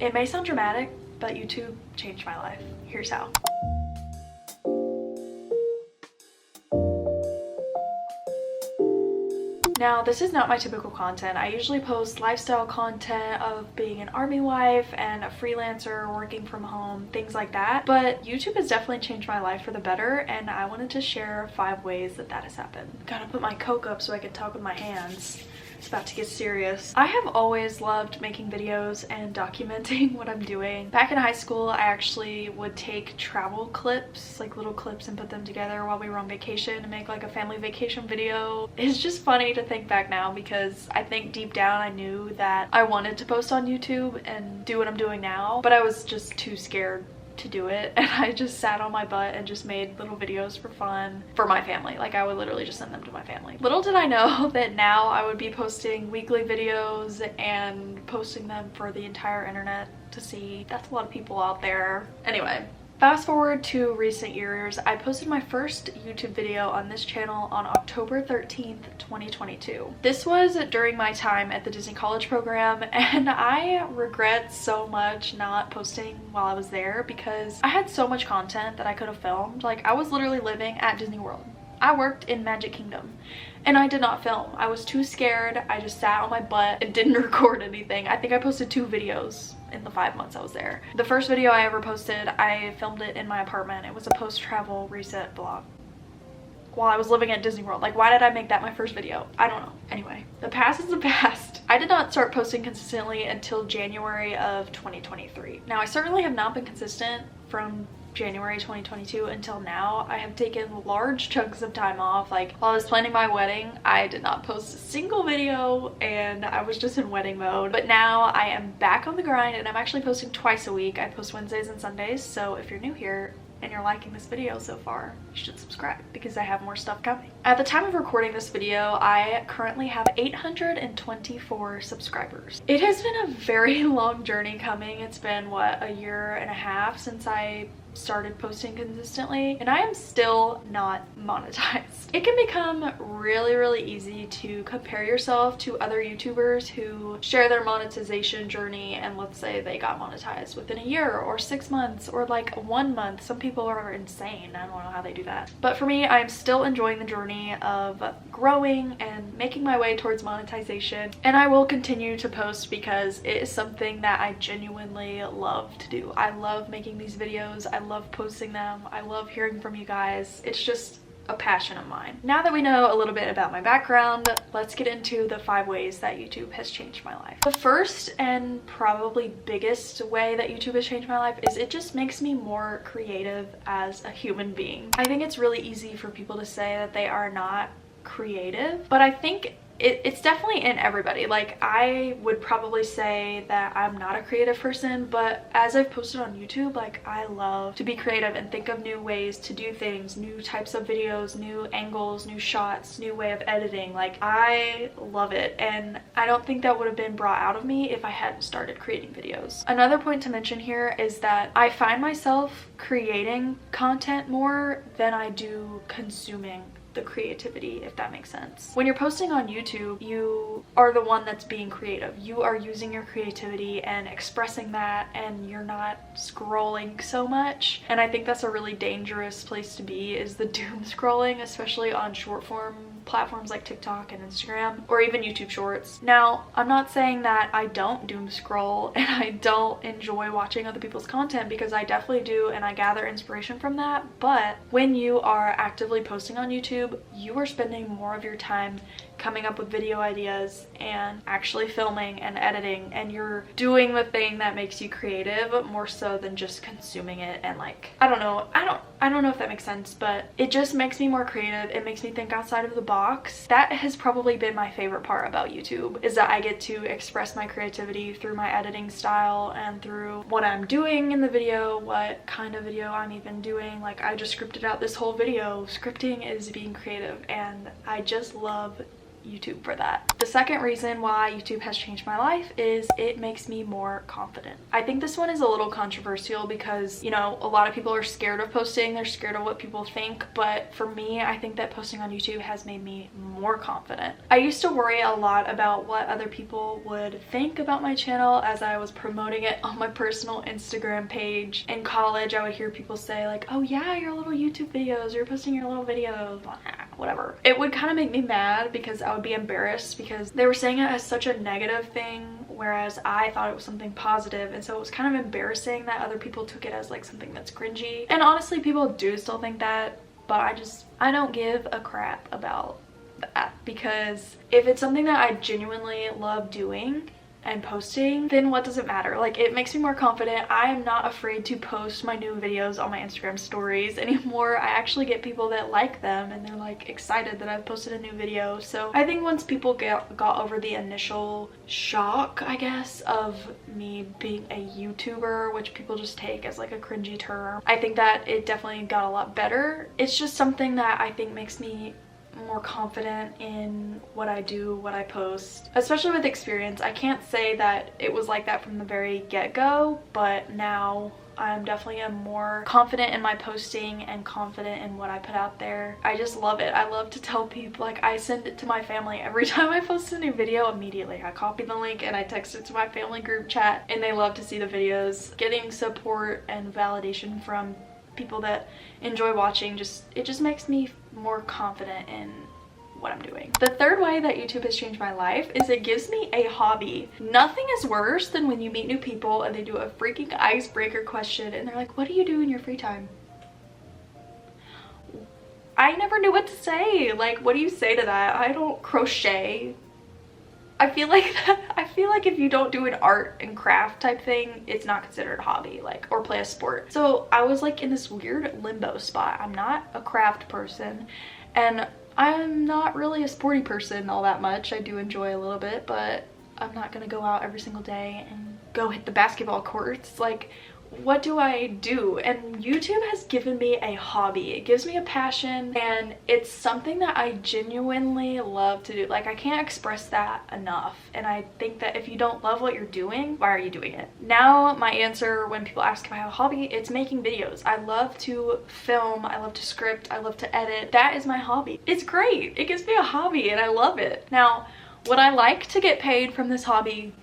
It may sound dramatic, but YouTube changed my life. Here's how. Now, this is not my typical content. I usually post lifestyle content of being an army wife and a freelancer, working from home, things like that. But YouTube has definitely changed my life for the better, and I wanted to share 5 ways that that has happened. Gotta put my Coke up so I can talk with my hands. It's about to get serious. I have always loved making videos and documenting what I'm doing. Back in high school, I actually would take travel clips, like little clips, and put them together while we were on vacation to make like a family vacation video. It's just funny to think back now because I think deep down I knew that I wanted to post on YouTube and do what I'm doing now, but I was just too scared to do it, and I just sat on my butt and just made little videos for fun for my family. Like, I would literally just send them to my family. Little did I know that now I would be posting weekly videos and posting them for the entire internet to see. That's a lot of people out there. Anyway, fast forward to recent years. I posted my first YouTube video on this channel on October 13th, 2022. This was during my time at the Disney College program, and I regret so much not posting while I was there because I had so much content that I could have filmed. Like, I was literally living at Disney World. I worked in Magic Kingdom and I did not film. I was too scared. I just sat on my butt and didn't record anything. I think I posted 2 videos in the 5 months I was there. The first video I ever posted, I filmed it in my apartment. It was a post-travel reset vlog while I was living at Disney World. Like, why did I make that my first video? I don't know. Anyway, the past is the past. I did not start posting consistently until January of 2023. Now, I certainly have not been consistent from January 2022 until now. I have taken large chunks of time off. Like, while I was planning my wedding, I did not post a single video and I was just in wedding mode. But now I am back on the grind and I'm actually posting twice a week. I post Wednesdays and Sundays, so if you're new here and you're liking this video so far, you should subscribe because I have more stuff coming. At the time of recording this video, I currently have 824 subscribers. It has been a very long journey coming. It's been, what, a year and a half since I started posting consistently, and I am still not monetized. It can become really easy to compare yourself to other YouTubers who share their monetization journey, and let's say they got monetized within a year or 6 months or like 1 month. Some people are insane. I don't know how they do that. But for me, I'm still enjoying the journey of growing and making my way towards monetization, and I will continue to post because it is something that I genuinely love to do. I love making these videos. I love posting them. I love hearing from you guys. It's just a passion of mine. Now that we know a little bit about my background, let's get into the 5 ways that YouTube has changed my life. The first and probably biggest way that YouTube has changed my life is it just makes me more creative as a human being. I think it's really easy for people to say that they are not creative, but I think it's definitely in everybody. Like, I would probably say that I'm not a creative person, but as I've posted on YouTube, like, I love to be creative and think of new ways to do things, new types of videos, new angles, new shots, new way of editing. Like, I love it, and I don't think that would have been brought out of me if I hadn't started creating videos. Another point to mention here is that I find myself creating content more than I do consuming the creativity, if that makes sense. When you're posting on YouTube, you are the one that's being creative. You are using your creativity and expressing that, and you're not scrolling so much. And I think that's a really dangerous place to be, is the doom scrolling, especially on short form platforms like TikTok and Instagram, or even YouTube Shorts. Now, I'm not saying that I don't doom scroll and I don't enjoy watching other people's content, because I definitely do, and I gather inspiration from that. But when you are actively posting on YouTube, you are spending more of your time coming up with video ideas and actually filming and editing, and you're doing the thing that makes you creative more so than just consuming it. And like, I don't know if that makes sense, but it just makes me more creative. It makes me think outside of the box. That has probably been my favorite part about YouTube, is that I get to express my creativity through my editing style and through what I'm doing in the video, what kind of video I'm even doing. Like, I just scripted out this whole video. Scripting is being creative, and I just love YouTube for that. The second reason why YouTube has changed my life is it makes me more confident. I think this one is a little controversial because, you know, a lot of people are scared of posting. They're scared of what people think. But for me, I think that posting on YouTube has made me more confident. I used to worry a lot about what other people would think about my channel as I was promoting it on my personal Instagram page. In college, I would hear people say like, oh yeah, your little YouTube videos, you're posting your little videos, whatever. It would kind of make me mad because I would be embarrassed because they were saying it as such a negative thing, whereas I thought it was something positive, and so it was kind of embarrassing that other people took it as like something that's cringy. And honestly, people do still think that, but I don't give a crap about that, because if it's something that I genuinely love doing and posting, then what does it matter? Like, it makes me more confident. I am not afraid to post my new videos on my Instagram stories anymore. I actually get people that like them and they're like excited that I've posted a new video. So I think once people got over the initial shock, I guess, of me being a YouTuber, which people just take as like a cringy term, I think that it definitely got a lot better. It's just something that I think makes me more confident in what I do, what I post, especially with experience. I can't say that it was like that from the very get-go, but now I'm definitely more confident in my posting and confident in what I put out there. I just love it. I love to tell people, like, I send it to my family every time I post a new video. Immediately I copy the link and I text it to my family group chat, and they love to see the videos. Getting support and validation from people that enjoy watching, it just makes me more confident in what I'm doing. The third way that YouTube has changed my life is it gives me a hobby. Nothing is worse than when you meet new people and they do a freaking icebreaker question and they're like, what do you do in your free time? I never knew what to say. Like, what do you say to that? I don't crochet. I feel like if you don't do an art and craft type thing, it's not considered a hobby, like, or play a sport. So I was like in this weird limbo spot. I'm not a craft person and I'm not really a sporty person all that much. I do enjoy a little bit, but I'm not gonna go out every single day and go hit the basketball courts. Like, what do I do? And YouTube has given me a hobby. It gives me a passion, and it's something that I genuinely love to do. Like, I can't express that enough. And I think that if you don't love what you're doing, why are you doing it? Now my answer when people ask if I have a hobby, it's making videos. I love to film, I love to script, I love to edit. That is my hobby. It's great. It gives me a hobby and I love it. Now, would I like to get paid from this hobby?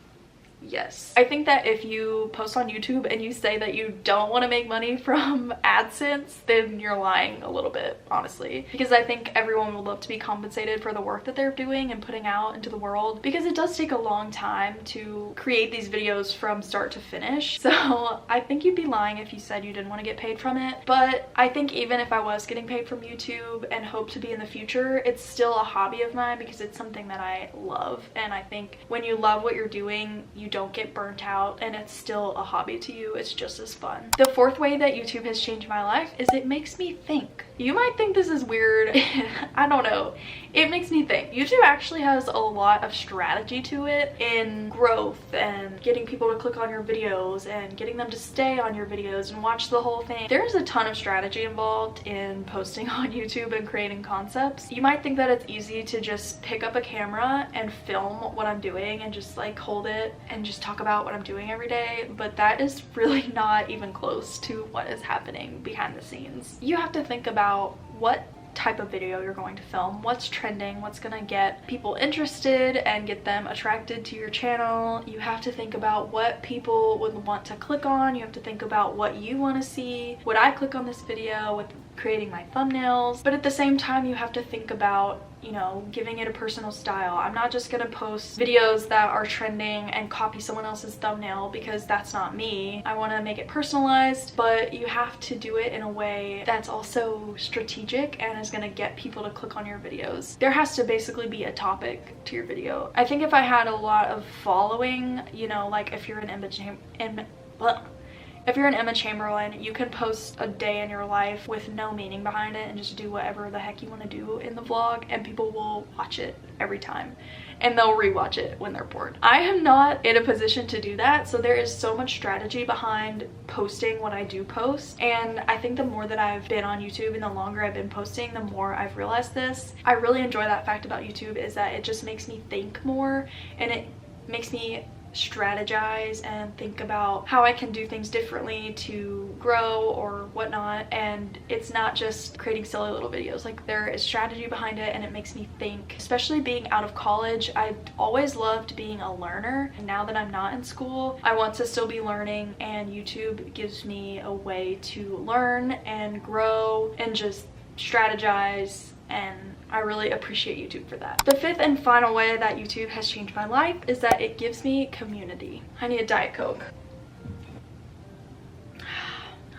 Yes. I think that if you post on YouTube and you say that you don't want to make money from AdSense, then you're lying a little bit, honestly. Because I think everyone would love to be compensated for the work that they're doing and putting out into the world, because it does take a long time to create these videos from start to finish. So I think you'd be lying if you said you didn't want to get paid from it. But I think even if I was getting paid from YouTube and hope to be in the future, it's still a hobby of mine because it's something that I love. And I think when you love what you're doing, you don't get burnt out and it's still a hobby to you. It's just as fun. The fourth way that YouTube has changed my life is it makes me think. You might think this is weird. I don't know. It makes me think. YouTube actually has a lot of strategy to it in growth and getting people to click on your videos and getting them to stay on your videos and watch the whole thing. There's a ton of strategy involved in posting on YouTube and creating concepts. You might think that it's easy to just pick up a camera and film what I'm doing and just like hold it and just talk about what I'm doing every day, but that is really not even close to what is happening behind the scenes. You have to think about what type of video you're going to film, what's trending, what's gonna get people interested and get them attracted to your channel. You have to think about what people would want to click on. You have to think about what you want to see. Would I click on this video with creating my thumbnails? But at the same time, you have to think about, you know, giving it a personal style. I'm not just gonna post videos that are trending and copy someone else's thumbnail because that's not me. I want to make it personalized, but you have to do it in a way that's also strategic and is gonna get people to click on your videos. There has to basically be a topic to your video. I think if I had a lot of following, you know, like if you're an if you're an Emma Chamberlain, you can post a day in your life with no meaning behind it and just do whatever the heck you want to do in the vlog and people will watch it every time. and they'll rewatch it when they're bored. I am not in a position to do that, so there is so much strategy behind posting when I do post, and I think the more that I've been on YouTube and the longer I've been posting, the more I've realized this. I really enjoy that fact about YouTube, is that it just makes me think more, and it makes me strategize and think about how I can do things differently to grow or whatnot. And it's not just creating silly little videos, like there is strategy behind it, and it makes me think. Especially being out of college, I always loved being a learner, and now that I'm not in school, I want to still be learning, and YouTube gives me a way to learn and grow and just strategize, and I really appreciate YouTube for that. The fifth and final way that YouTube has changed my life is that it gives me community. I need a Diet Coke.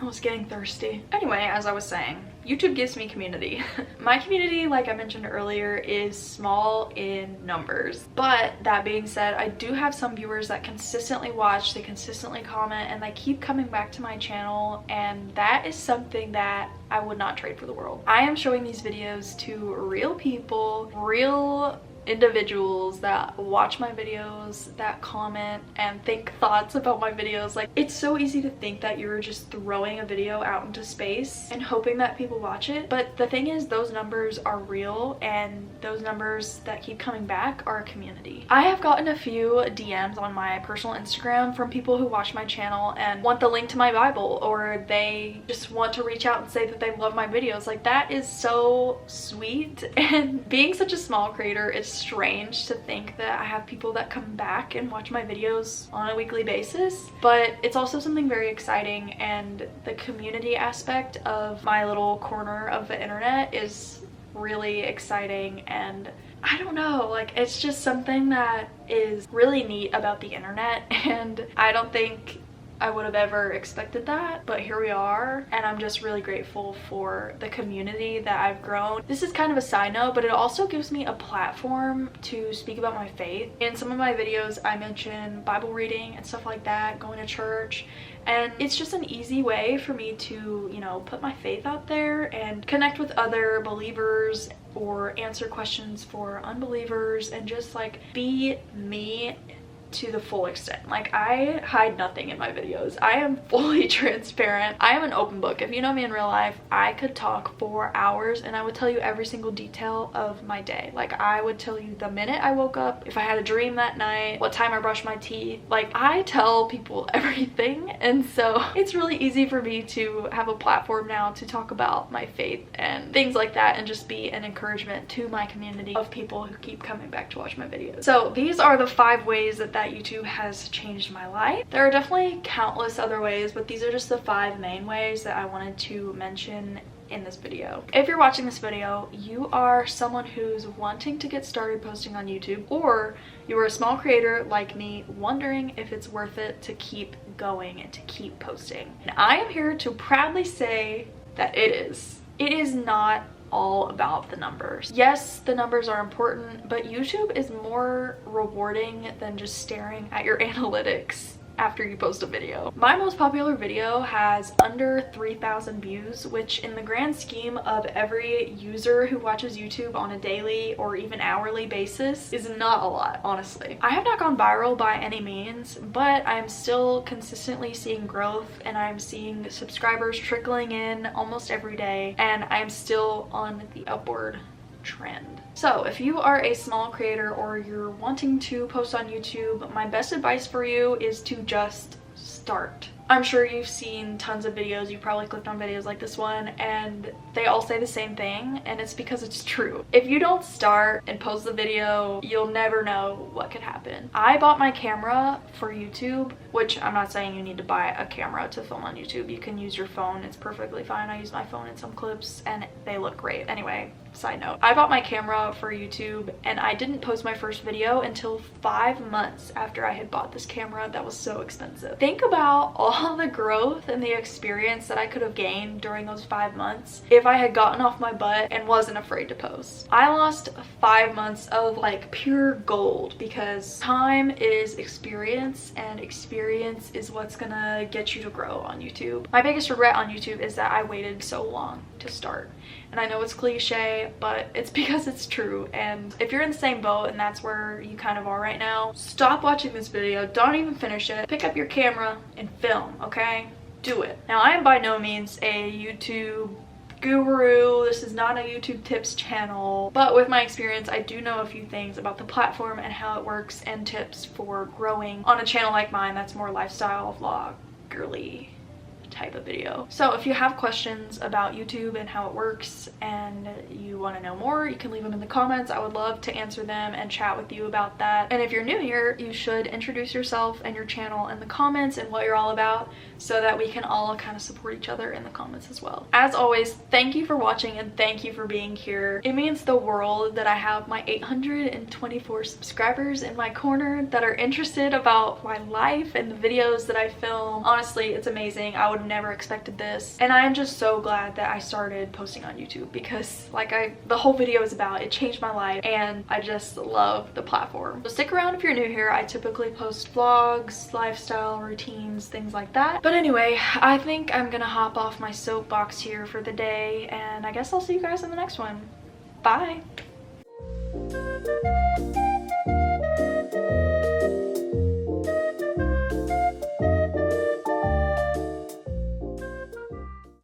I was getting thirsty. Anyway, as I was saying, YouTube gives me community. My community, like I mentioned earlier, is small in numbers. But that being said, I do have some viewers that consistently watch, they consistently comment, and they keep coming back to my channel, and that is something that I would not trade for the world. I am showing these videos to real people, real individuals that watch my videos, that comment and think thoughts about my videos. Like, it's so easy to think that you're just throwing a video out into space and hoping that people watch it, but the thing is, those numbers are real, and those numbers that keep coming back are a community. I have gotten a few DMs on my personal Instagram from people who watch my channel and want the link to my Bible, or they just want to reach out and say that they love my videos. Like, that is so sweet. And being such a small creator, it's strange to think that I have people that come back and watch my videos on a weekly basis, but it's also something very exciting, and the community aspect of my little corner of the internet is really exciting. And I don't know, like, it's just something that is really neat about the internet, and I don't think I would have ever expected that, but here we are, and I'm just really grateful for the community that I've grown. This is kind of a side note, but it also gives me a platform to speak about my faith. In some of my videos, I mention Bible reading and stuff like that, going to church, and it's just an easy way for me to, you know, put my faith out there and connect with other believers or answer questions for unbelievers and just like be me to the full extent. Like, I hide nothing in my videos. I am fully transparent. I am an open book. If you know me in real life, I could talk for hours and I would tell you every single detail of my day. Like, I would tell you the minute I woke up, if I had a dream that night, what time I brushed my teeth. Like, I tell people everything, and so it's really easy for me to have a platform now to talk about my faith and things like that, and just be an encouragement to my community of people who keep coming back to watch my videos. So these are the 5 ways that YouTube has changed my life. There are definitely countless other ways, but these are just the 5 main ways that I wanted to mention in this video. If you're watching this video, you are someone who's wanting to get started posting on YouTube, or you are a small creator like me wondering if it's worth it to keep going and to keep posting. And I am here to proudly say that it is. It is not all about the numbers. Yes, the numbers are important, but YouTube is more rewarding than just staring at your analytics after you post a video. My most popular video has under 3,000 views, which in the grand scheme of every user who watches YouTube on a daily or even hourly basis is not a lot, honestly. I have not gone viral by any means, but I'm still consistently seeing growth, and I'm seeing subscribers trickling in almost every day, and I'm still on the upward trend. So if you are a small creator or you're wanting to post on YouTube, my best advice for you is to just start. I'm sure you've seen tons of videos, you probably clicked on videos like this one, and they all say the same thing, and it's because it's true. If you don't start and post the video, you'll never know what could happen. I bought my camera for YouTube, which I'm not saying you need to buy a camera to film on YouTube. You can use your phone, it's perfectly fine. I use my phone in some clips and they look great. Anyway, side note, I bought my camera for YouTube and I didn't post my first video until 5 months after I had bought this camera that was so expensive. Think about all the growth and the experience that I could have gained during those 5 months if I had gotten off my butt and wasn't afraid to post. I lost 5 months of like pure gold, because time is experience, and experience is what's gonna get you to grow on YouTube. My biggest regret on YouTube is that I waited so long to start. And I know it's cliche, but it's because it's true. And if you're in the same boat and that's where you kind of are right now, stop watching this video, don't even finish it, pick up your camera and film, okay? Do it. Now, I am by no means a YouTube guru. This is not a YouTube tips channel, but with my experience, I do know a few things about the platform and how it works, and tips for growing on a channel like mine that's more lifestyle vlog girly type of video. So if you have questions about YouTube and how it works and you want to know more, you can leave them in the comments. I would love to answer them and chat with you about that. And if you're new here, you should introduce yourself and your channel in the comments and what you're all about, so that we can all kind of support each other in the comments as well. As always, thank you for watching and thank you for being here. It means the world that I have my 824 subscribers in my corner that are interested about my life and the videos that I film. Honestly, it's amazing. I would have never expected this, and I am just so glad that I started posting on YouTube, because the whole video is about, it changed my life, and I just love the platform. So stick around if you're new here. I typically post vlogs, lifestyle routines, things like that. But anyway, I think I'm gonna hop off my soapbox here for the day, and I guess I'll see you guys in the next one. Bye.